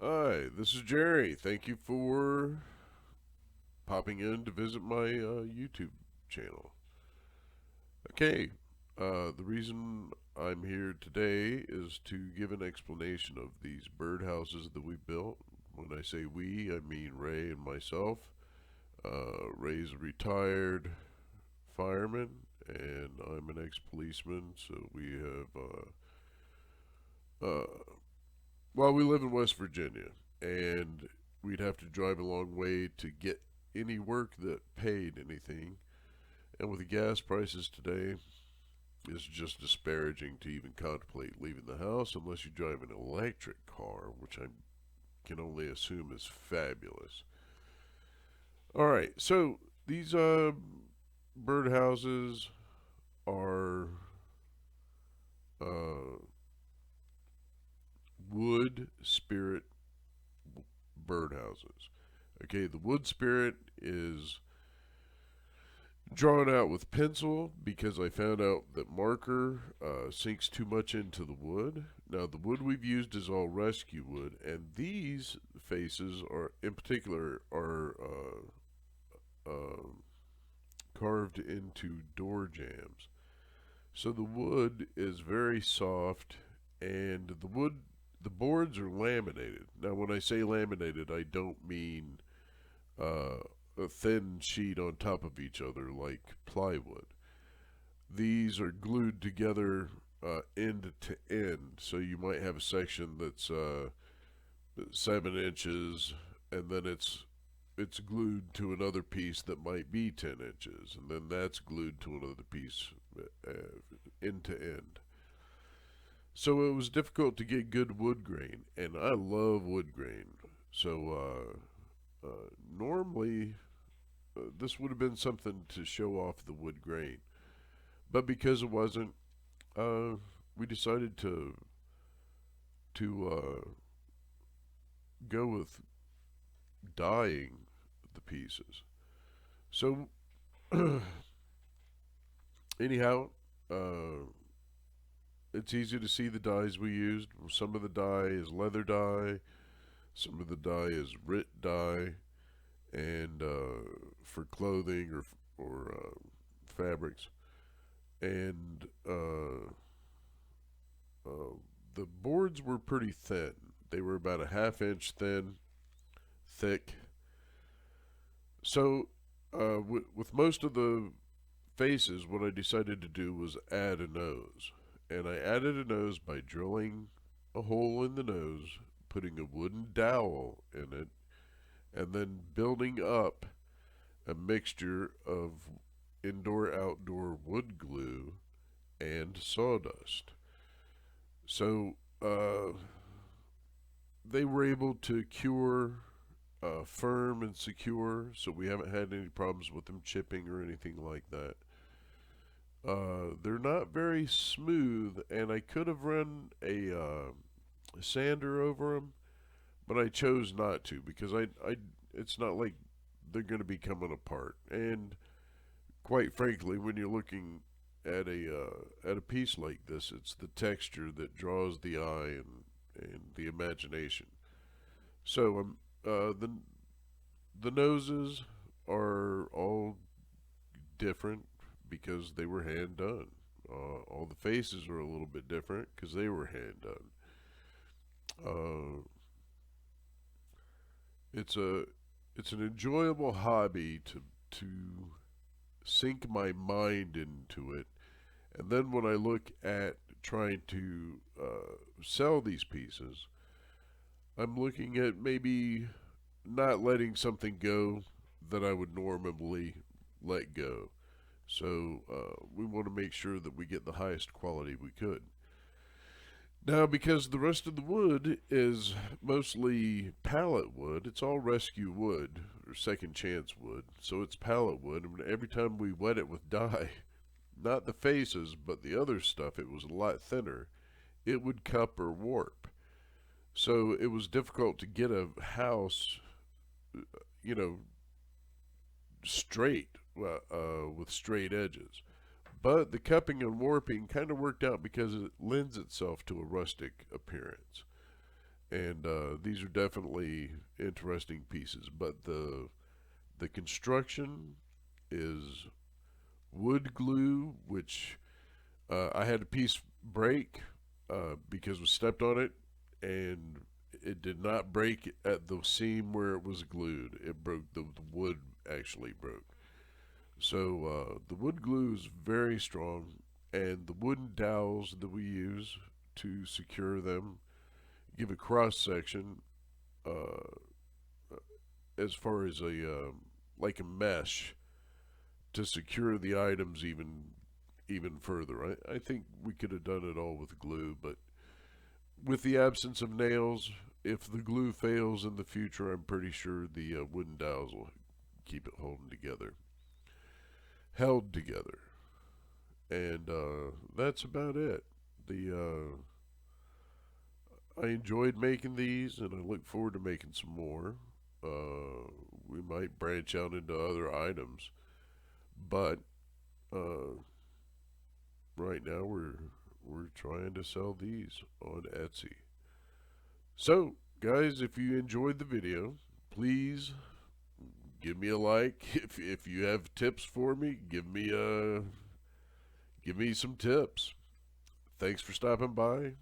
Hi, this is Jerry. Thank you for popping in to visit my YouTube channel. Okay, the reason I'm here today is to give an explanation of these birdhouses that we built. When I say we, I mean Ray and myself. Ray's a retired fireman, and I'm an ex-policeman, so we have well, we live in West Virginia, and we'd have to drive a long way to get any work that paid anything. And with the gas prices today, it's just disparaging to even contemplate leaving the house unless you drive an electric car, which I can only assume is fabulous. All right, so these birdhouses are uh, wood spirit birdhouses. Okay, the wood spirit is drawn out with pencil because I found out that marker sinks too much into the wood. Now, the wood we've used is all rescue wood, and these faces are, in particular, are carved into door jambs. So the wood is very soft, and the boards are laminated. Now, when I say laminated, I don't mean uh, a thin sheet on top of each other like plywood. These are glued together end to end. So you might have a section that's 7 inches, and then it's glued to another piece that might be 10 inches, and then that's glued to another piece uh, end to end. So it was difficult to get good wood grain, and I love wood grain. So normally this would have been something to show off the wood grain, but because it wasn't, uh, we decided to go with dyeing the pieces. So anyhow, uh, it's easy to see the dyes we used. Some of the dye is leather dye, some of the dye is RIT dye, and for clothing or fabrics. And uh, the boards were pretty thin. They were about a half inch thick. So with most of the faces, what I decided to do was add a nose. And I added a nose by drilling a hole in the nose, putting a wooden dowel in it, and then building up a mixture of indoor outdoor wood glue and sawdust. So they were able to cure firm and secure, so we haven't had any problems with them chipping or anything like that. They're not very smooth, and I could have run a sander over them, but I chose not to because it's not like they're going to be coming apart. And quite frankly, when you're looking at a piece like this, it's the texture that draws the eye and the imagination. So the noses are all different because they were hand done. All the faces are a little bit different because they were hand done. Uh, it's a it's an enjoyable hobby to sink my mind into it, and then when I look at trying to sell these pieces, I'm looking at maybe not letting something go that I would normally let go. So we want to make sure that we get the highest quality we could. Now, because the rest of the wood is mostly pallet wood, it's all rescue wood or second chance wood. So it's pallet wood, and every time we wet it with dye, not the faces, but the other stuff, it was a lot thinner, it would cup or warp. So it was difficult to get a house, you know, straight with straight edges. But the cupping and warping kind of worked out because it lends itself to a rustic appearance. And these are definitely interesting pieces. But the construction is wood glue, which I had a piece break because we stepped on it, and it did not break at the seam where it was glued. It broke, the wood actually broke. So the wood glue is very strong, and the wooden dowels that we use to secure them give a cross section uh, as far as a like a mesh to secure the items even further. I think we could have done it all with glue, but with the absence of nails, if the glue fails in the future, I'm pretty sure the wooden dowels will keep it held together. And that's about it. The I enjoyed making these, and I look forward to making some more. We might branch out into other items, but uh, right now we're trying to sell these on Etsy. So, guys, if you enjoyed the video, please give me a like. If you have tips for me, give me some tips. Thanks for stopping by.